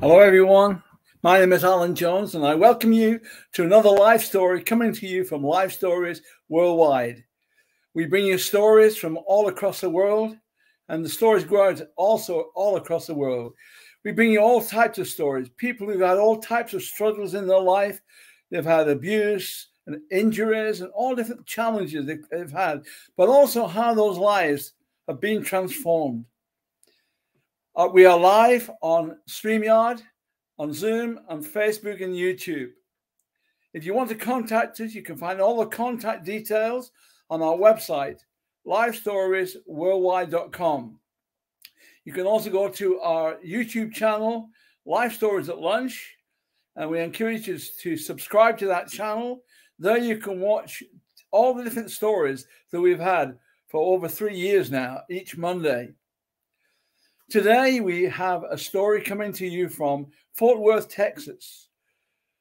Hello, everyone. My name is Alan Jones, and I welcome you to another life story coming to you from Lifestories Worldwide. We bring you stories from all across the world, and the stories grow out also all across the world. We bring you all types of stories, people who've had all types of struggles in their life. They've had abuse and injuries and all different challenges they've had, but also how those lives have been transformed. We are live on StreamYard, on Zoom, on Facebook and YouTube. If you want to contact us, you can find all the contact details on our website, lifestoriesworldwide.com. You can also go to our YouTube channel, Life Stories at Lunch, and we encourage you to subscribe to that channel. There you can watch all the different stories that we've had for over 3 years now, each Monday. Today, we have a story coming to you from Fort Worth, Texas.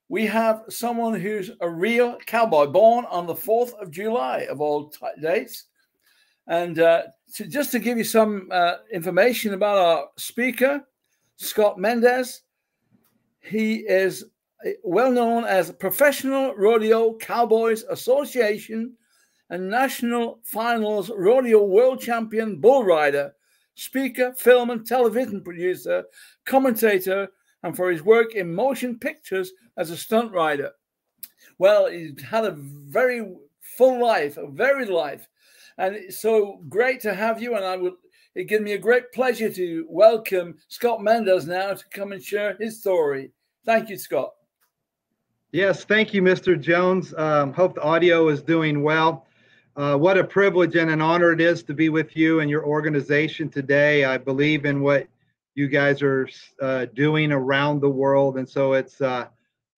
We have someone who's a real cowboy, born on the 4th of July of all dates. And just to give you some information about our speaker, Scott Mendes, he is well known as Professional Rodeo Cowboys Association and National Finals Rodeo World Champion Bull Rider, speaker, film and television producer, commentator, and for his work in motion pictures as a stunt rider. Well, he's had a very full life, a varied life, and it's so great to have you. And it gives me a great pleasure to welcome Scott Mendes now to come and share his story. Thank you, Scott. Yes, thank you, Mr. Jones. Hope the audio is doing well. What a privilege and an honor it is to be with you and your organization today. I believe in what you guys are doing around the world. And so it's a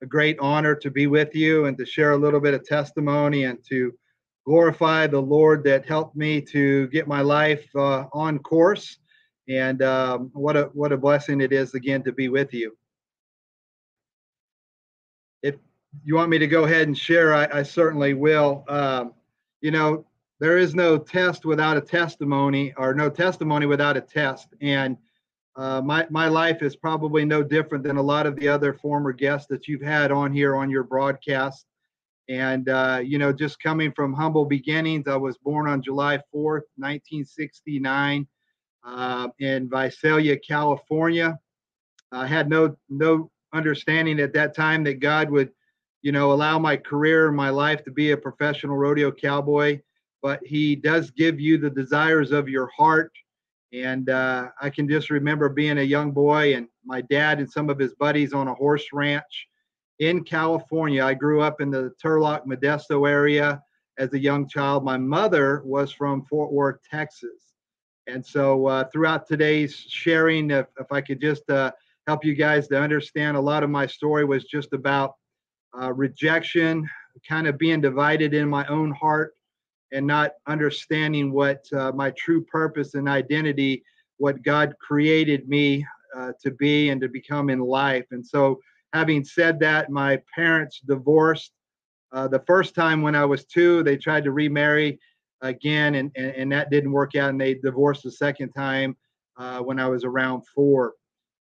great honor to be with you and to share a little bit of testimony and to glorify the Lord that helped me to get my life on course. And what a blessing it is again to be with you. If you want me to go ahead and share, I certainly will. You know, there is no test without a testimony, or no testimony without a test. And my life is probably no different than a lot of the other former guests that you've had on here on your broadcast. And, you know, just coming from humble beginnings, I was born on July 4th, 1969 in Visalia, California. I had no understanding at that time that God would, you know, allow my career, my life to be a professional rodeo cowboy, but he does give you the desires of your heart. And I can just remember being a young boy and my dad and some of his buddies on a horse ranch in California. I grew up in the Turlock, Modesto area as a young child. My mother was from Fort Worth, Texas. And so throughout today's sharing, if I could just help you guys to understand, a lot of my story was just about rejection, kind of being divided in my own heart and not understanding what my true purpose and identity, what God created me to be and to become in life. And so having said that, my parents divorced the first time when I was 2. They tried to remarry again, and that didn't work out, and they divorced the second time when I was around 4.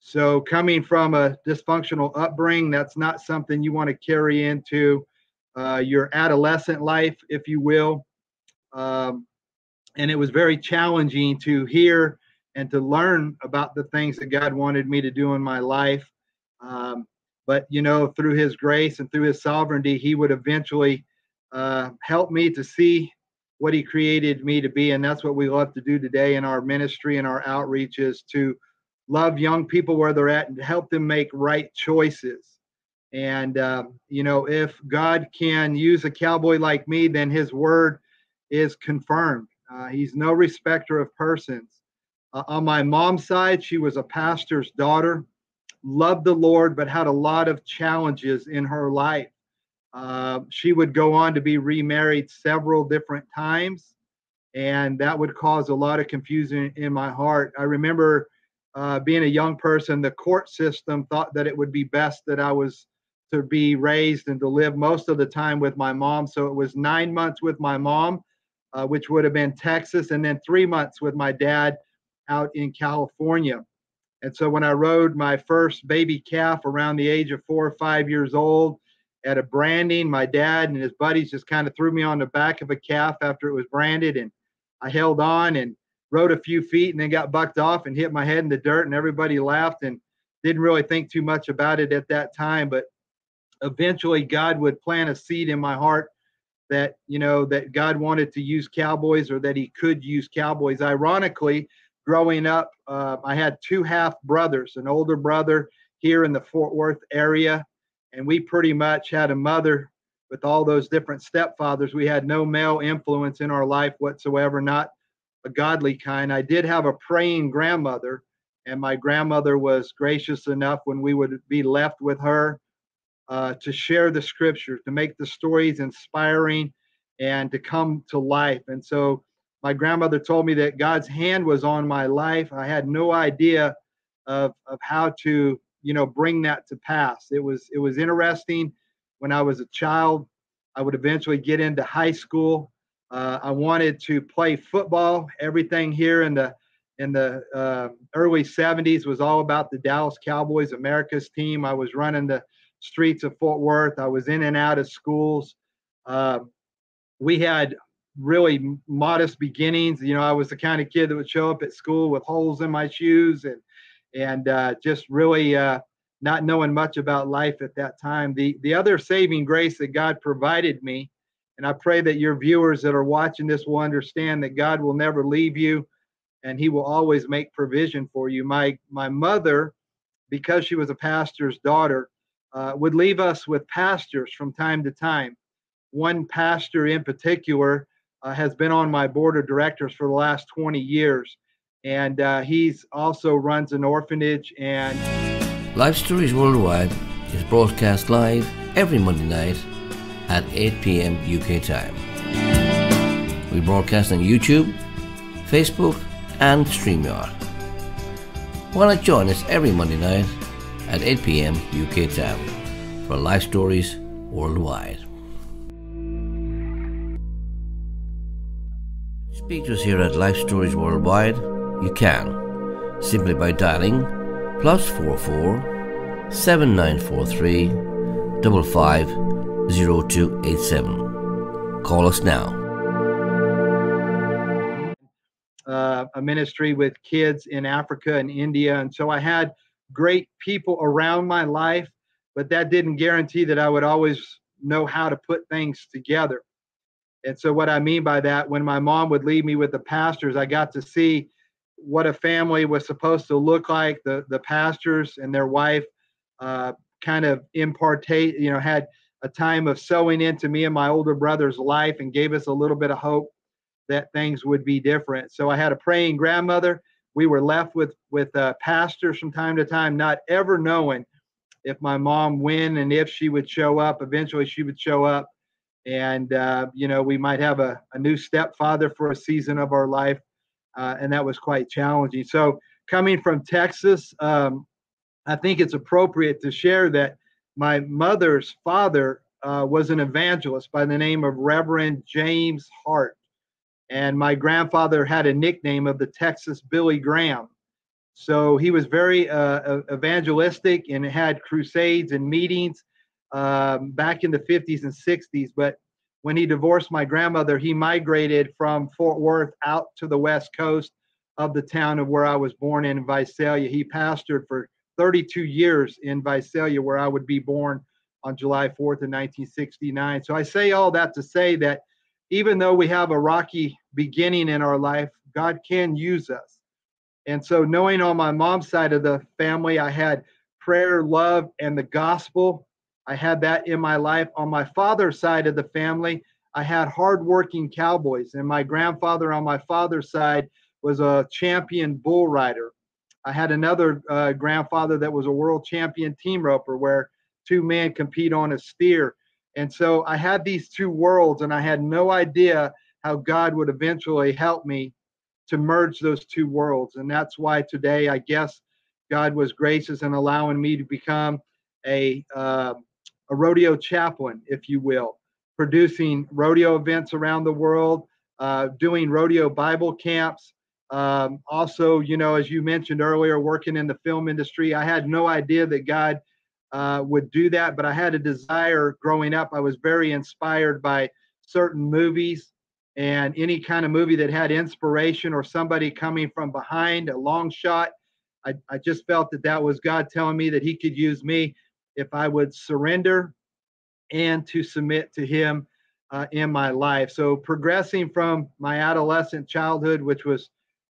So coming from a dysfunctional upbringing, that's not something you want to carry into your adolescent life, if you will. And it was very challenging to hear and to learn about the things that God wanted me to do in my life. But, you know, through his grace and through his sovereignty, he would eventually help me to see what he created me to be. And that's what we love to do today in our ministry and our outreach, is to love young people where they're at and help them make right choices. And, you know, if God can use a cowboy like me, then his word is confirmed. He's no respecter of persons. On my mom's side, she was a pastor's daughter, loved the Lord, but had a lot of challenges in her life. She would go on to be remarried several different times, and that would cause a lot of confusion in my heart. I remember being a young person, the court system thought that it would be best that I was to be raised and to live most of the time with my mom. So it was 9 months with my mom, which would have been Texas, and then 3 months with my dad out in California. And so when I rode my first baby calf around the age of 4 or 5 years old at a branding, my dad and his buddies just kind of threw me on the back of a calf after it was branded. And I held on and rode a few feet and then got bucked off and hit my head in the dirt, and everybody laughed and didn't really think too much about it at that time. But eventually God would plant a seed in my heart that, that God wanted to use cowboys, or that he could use cowboys. Ironically, growing up, I had two half brothers, an older brother here in the Fort Worth area, and we pretty much had a mother with all those different stepfathers. We had no male influence in our life whatsoever, not a godly kind. I did have a praying grandmother, and my grandmother was gracious enough when we would be left with her to share the scriptures, to make the stories inspiring and to come to life. And so my grandmother told me that God's hand was on my life. I had no idea of how to, bring that to pass. It was interesting. When I was a child, I would eventually get into high school. I wanted to play football. Everything here in the early 70s was all about the Dallas Cowboys, America's team. I was running the streets of Fort Worth. I was in and out of schools. We had really modest beginnings. I was the kind of kid that would show up at school with holes in my shoes and just really not knowing much about life at that time. The other saving grace that God provided me, and I pray that your viewers that are watching this will understand that God will never leave you and he will always make provision for you. My mother, because she was a pastor's daughter, would leave us with pastors from time to time. One pastor in particular has been on my board of directors for the last 20 years, and he's also runs an orphanage. And Lifestories Worldwide is broadcast live every Monday night at 8 p.m. UK time. We broadcast on YouTube, Facebook, and StreamYard. Why not join us every Monday night at 8 p.m. UK time for Lifestories Worldwide. Speak to us here at Lifestories Worldwide. You can simply by dialing +44 7943 550287. Call us now. A ministry with kids in Africa and India, and so I had great people around my life, but that didn't guarantee that I would always know how to put things together. And so what I mean by that, when my mom would leave me with the pastors, I got to see what a family was supposed to look like. The pastors and their wife kind of had a time of sowing into me and my older brother's life and gave us a little bit of hope that things would be different. So I had a praying grandmother. We were left with pastors from time to time, not ever knowing if my mom, when and if she would show up. Eventually she would show up, and we might have a new stepfather for a season of our life, and that was quite challenging. So coming from Texas, I think it's appropriate to share that my mother's father was an evangelist by the name of Reverend James Hart. And my grandfather had a nickname of the Texas Billy Graham. So he was very evangelistic and had crusades and meetings back in the 50s and 60s. But when he divorced my grandmother, he migrated from Fort Worth out to the west coast of the town of where I was born in Visalia. He pastored for 32 years in Visalia, where I would be born on July 4th of 1969. So I say all that to say that even though we have a rocky beginning in our life, God can use us. And so knowing on my mom's side of the family, I had prayer, love, and the gospel. I had that in my life. On my father's side of the family, I had hardworking cowboys. And my grandfather on my father's side was a champion bull rider. I had another grandfather that was a world champion team roper, where two men compete on a steer. And so I had these two worlds, and I had no idea how God would eventually help me to merge those two worlds. And that's why today, I guess, God was gracious in allowing me to become a rodeo chaplain, if you will, producing rodeo events around the world, doing rodeo Bible camps, Also, you know, as you mentioned earlier, working in the film industry, I had no idea that God would do that, but I had a desire growing up. I was very inspired by certain movies, and any kind of movie that had inspiration or somebody coming from behind, a long shot. I just felt that that was God telling me that He could use me if I would surrender and to submit to Him in my life. So, progressing from my adolescent childhood, which was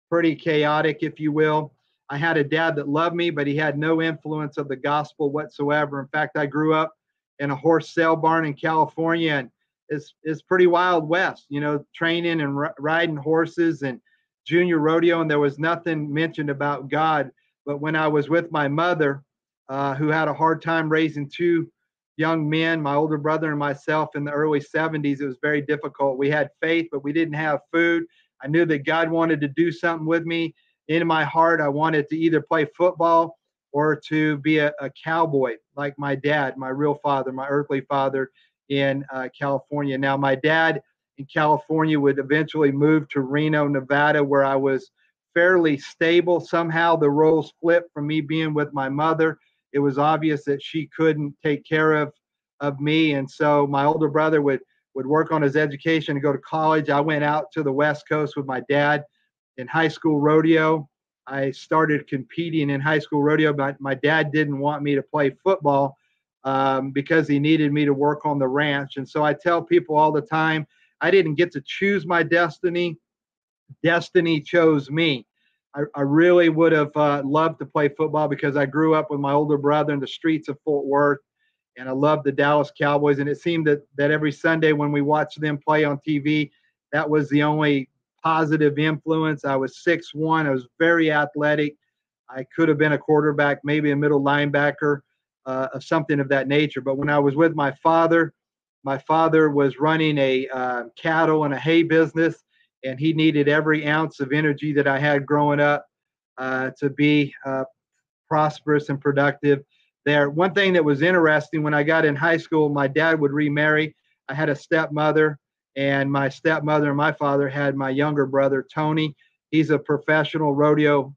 pretty chaotic, if you will. I had a dad that loved me, but he had no influence of the gospel whatsoever. In fact, I grew up in a horse sale barn in California, and it's pretty wild west, you know, training and riding horses and junior rodeo, and there was nothing mentioned about God. But when I was with my mother, who had a hard time raising two young men, my older brother and myself, in the early 70s, it was very difficult. We had faith, but we didn't have food. I knew that God wanted to do something with me. In my heart, I wanted to either play football or to be a cowboy like my dad, my real father, my earthly father in California. Now, my dad in California would eventually move to Reno, Nevada, where I was fairly stable. Somehow the roles flipped from me being with my mother. It was obvious that she couldn't take care of me. And so my older brother would work on his education and go to college. I went out to the West Coast with my dad in high school rodeo. I started competing in high school rodeo, but my dad didn't want me to play football because he needed me to work on the ranch. And so I tell people all the time, I didn't get to choose my destiny. Destiny chose me. I really would have loved to play football because I grew up with my older brother in the streets of Fort Worth, and I loved the Dallas Cowboys. And it seemed that every Sunday when we watched them play on TV, that was the only positive influence. I was 6'1". I was very athletic. I could have been a quarterback, maybe a middle linebacker, of something of that nature. But when I was with my father was running a cattle and a hay business, and he needed every ounce of energy that I had growing up to be prosperous and productive there. One thing that was interesting, when I got in high school, my dad would remarry. I had a stepmother, and my stepmother and my father had my younger brother, Tony. He's a professional rodeo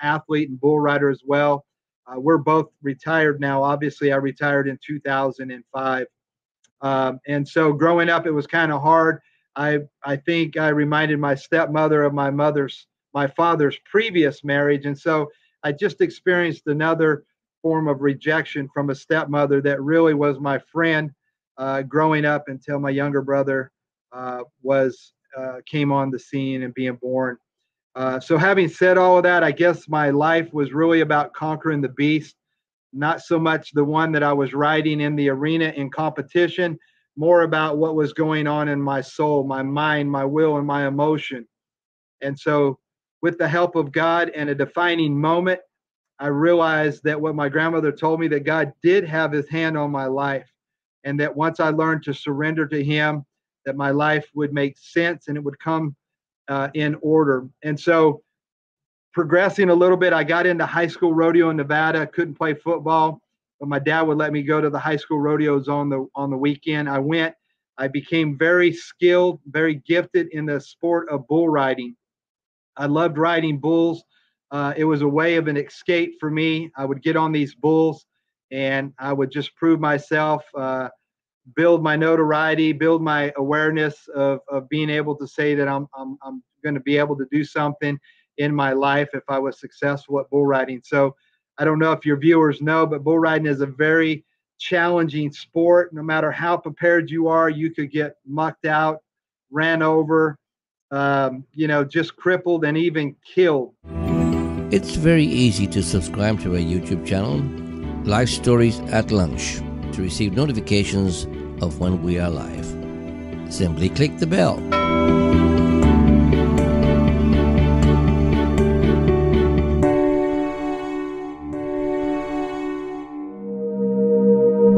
athlete and bull rider as well. We're both retired now. Obviously, I retired in 2005. And so growing up, it was kind of hard. I think I reminded my stepmother of my father's previous marriage. And so I just experienced another form of rejection from a stepmother that really was my friend growing up until my younger brother came on the scene and being born. So having said all of that, I guess my life was really about conquering the beast, not so much the one that I was riding in the arena in competition, more about what was going on in my soul, my mind, my will, and my emotion. And so with the help of God and a defining moment, I realized that what my grandmother told me, that God did have His hand on my life, and that once I learned to surrender to Him, that my life would make sense and it would come in order. And so progressing a little bit, I got into high school rodeo in Nevada. Couldn't play football, but my dad would let me go to the high school rodeos on the weekend. I went. I became very skilled, very gifted in the sport of bull riding. I loved riding bulls. It was a way of an escape for me. I would get on these bulls and I would just prove myself, build my notoriety, build my awareness of being able to say that I'm going to be able to do something in my life if I was successful at bull riding. So I don't know if your viewers know, but bull riding is a very challenging sport. No matter how prepared you are, you could get mucked out, ran over, just crippled and even killed. It's very easy to subscribe to our YouTube channel, Lifestories at Lunch, to receive notifications of when we are live. Simply click the bell.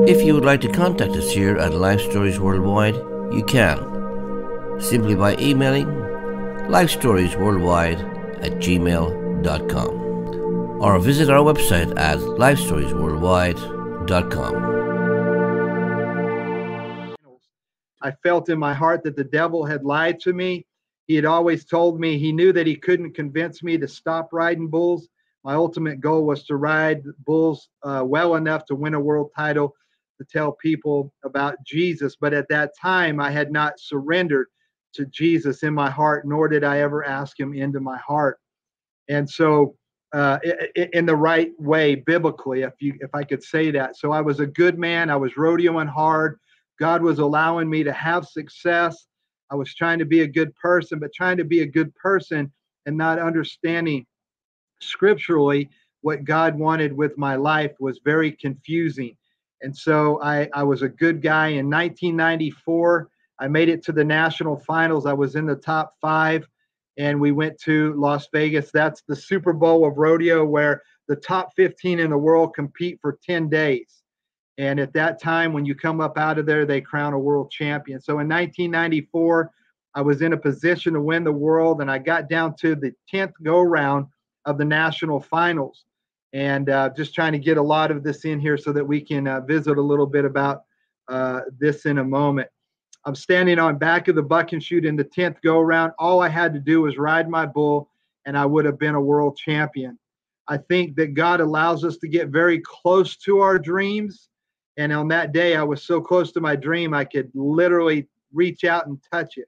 If you would like to contact us here at Lifestories Worldwide, you can. Simply by emailing lifestoriesworldwide@gmail.com or visit our website at lifestoriesworldwide.com. I felt in my heart that the devil had lied to me. He had always told me he knew that he couldn't convince me to stop riding bulls. My ultimate goal was to ride bulls well enough to win a world title, to tell people about Jesus. But at that time, I had not surrendered to Jesus in my heart, nor did I ever ask him into my heart. And so in the right way, biblically, if I could say that. So I was a good man. I was rodeoing hard. God was allowing me to have success. I was trying to be a good person, but trying to be a good person and not understanding scripturally what God wanted with my life was very confusing. And so I was a good guy. In 1994, I made it to the national finals. I was in the top 5, and we went to Las Vegas. That's the Super Bowl of rodeo, where the top 15 in the world compete for 10 days. And at that time, when you come up out of there, they crown a world champion. So in 1994, I was in a position to win the world, and I got down to the 10th go round of the national finals. And just trying to get a lot of this in here so that we can visit a little bit about this in a moment. I'm standing on back of the buck and shoot in the 10th go round. All I had to do was ride my bull, and I would have been a world champion. I think that God allows us to get very close to our dreams. And on that day, I was so close to my dream, I could literally reach out and touch it.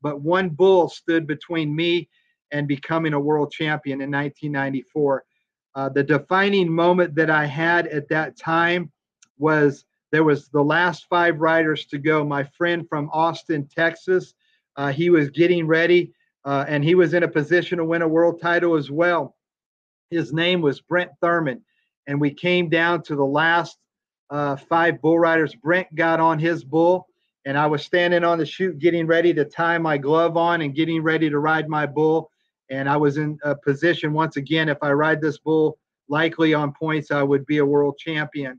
But one bull stood between me and becoming a world champion in 1994. The defining moment that I had at that time was there was the last 5 riders to go. My friend from Austin, Texas, he was getting ready, and he was in a position to win a world title as well. His name was Brent Thurman, and we came down to the last 5 bull riders. Brent got on his bull, and I was standing on the chute getting ready to tie my glove on and getting ready to ride my bull. And I was in a position, once again, if I ride this bull likely on points, I would be a world champion.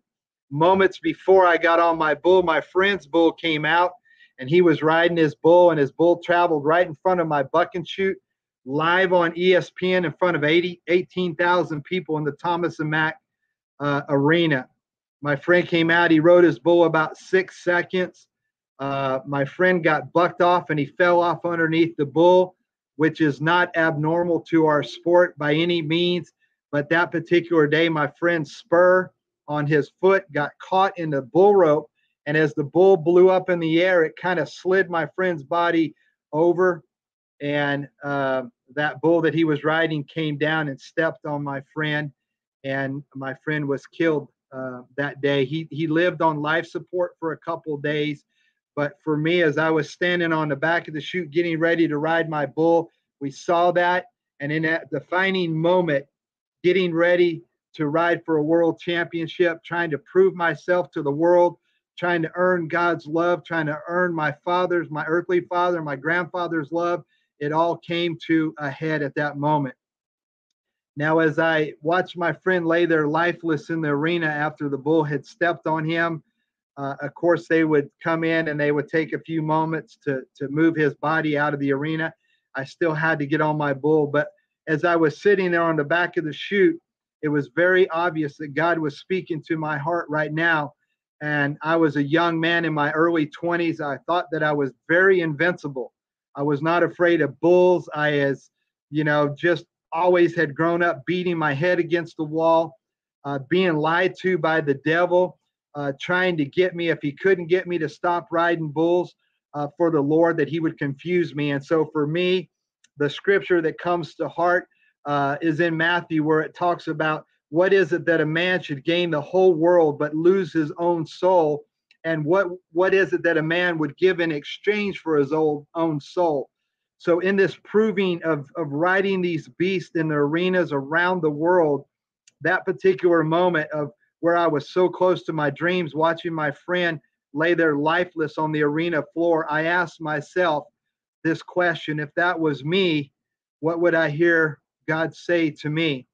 Moments before I got on my bull, my friend's bull came out, and he was riding his bull, and his bull traveled right in front of my buck and shoot, live on ESPN in front of 18,000 people in the Thomas and Mack arena. My friend came out, he rode his bull about 6 seconds. My friend got bucked off, and he fell off underneath the bull, which is not abnormal to our sport by any means. But that particular day, my friend's spur on his foot got caught in the bull rope. And as the bull blew up in the air, it kind of slid my friend's body over. And that bull that he was riding came down and stepped on my friend. And my friend was killed that day. He lived on life support for a couple of days. But for me, as I was standing on the back of the chute getting ready to ride my bull, we saw that. And in that defining moment, getting ready to ride for a world championship, trying to prove myself to the world, trying to earn God's love, trying to earn my earthly father, my grandfather's love, it all came to a head at that moment. Now, as I watched my friend lay there lifeless in the arena after the bull had stepped on him, of course, they would come in and they would take a few moments to move his body out of the arena. I still had to get on my bull. But as I was sitting there on the back of the chute, it was very obvious that God was speaking to my heart right now. And I was a young man in my early 20s. I thought that I was very invincible. I was not afraid of bulls. I, just always had grown up beating my head against the wall, being lied to by the devil. Trying to get me, if he couldn't get me to stop riding bulls for the Lord, that he would confuse me. And so for me, the scripture that comes to heart is in Matthew, where it talks about what is it that a man should gain the whole world but lose his own soul, and what is it that a man would give in exchange for his own soul. So in this proving of riding these beasts in the arenas around the world, that particular moment of where I was so close to my dreams, watching my friend lay there lifeless on the arena floor, I asked myself this question: if that was me, what would I hear God say to me?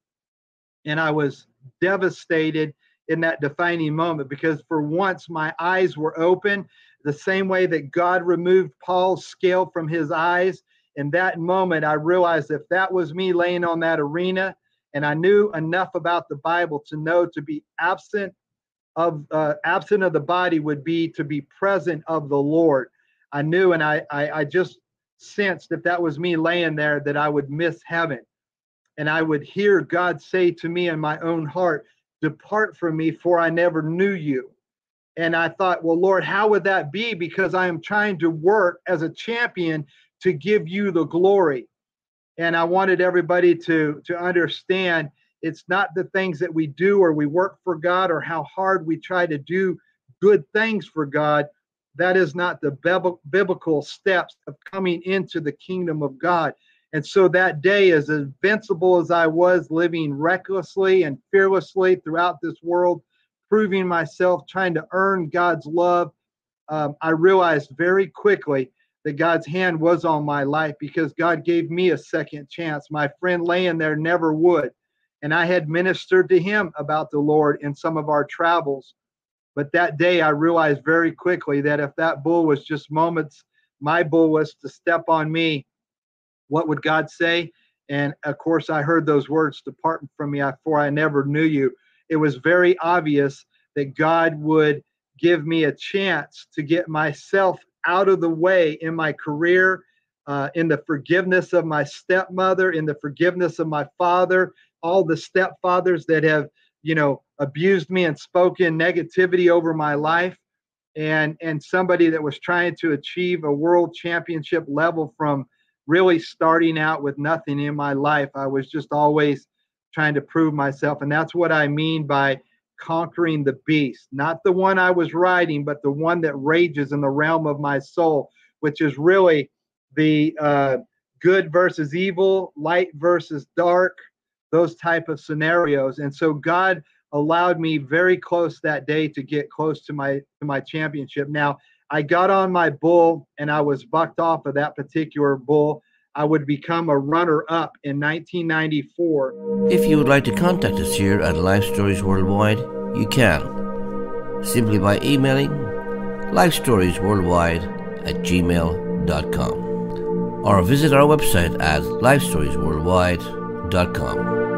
And I was devastated in that defining moment, because for once my eyes were open, the same way that God removed Paul's scale from his eyes. In that moment, I realized if that was me laying on that arena, and I knew enough about the Bible to know to be absent of the body would be to be present of the Lord. I knew, and I just sensed, if that was me laying there, that I would miss heaven. And I would hear God say to me in my own heart, "Depart from me, for I never knew you." And I thought, well, Lord, how would that be? Because I am trying to work as a champion to give you the glory. And I wanted everybody to understand, it's not the things that we do or we work for God or how hard we try to do good things for God. That is not the biblical steps of coming into the kingdom of God. And so that day, as invincible as I was, living recklessly and fearlessly throughout this world, proving myself, trying to earn God's love, I realized very quickly that God's hand was on my life, because God gave me a second chance. My friend laying there never would. And I had ministered to him about the Lord in some of our travels. But that day, I realized very quickly that if that bull was just moments, my bull was to step on me, what would God say? And of course, I heard those words, "Depart from me, for I never knew you." It was very obvious that God would give me a chance to get myself out of the way in my career, in the forgiveness of my stepmother, in the forgiveness of my father, all the stepfathers that have, abused me and spoken negativity over my life, and somebody that was trying to achieve a world championship level from really starting out with nothing in my life. I was just always trying to prove myself. And that's what I mean by conquering the beast, not the one I was riding, but the one that rages in the realm of my soul, which is really the good versus evil, light versus dark, those type of scenarios. And so God allowed me very close that day to get close to my championship. Now, I got on my bull and I was bucked off of that particular bull. I would become a runner-up in 1994. If you would like to contact us here at Lifestories Worldwide, you can. Simply by emailing lifestoriesworldwide@gmail.com or visit our website at lifestoriesworldwide.com.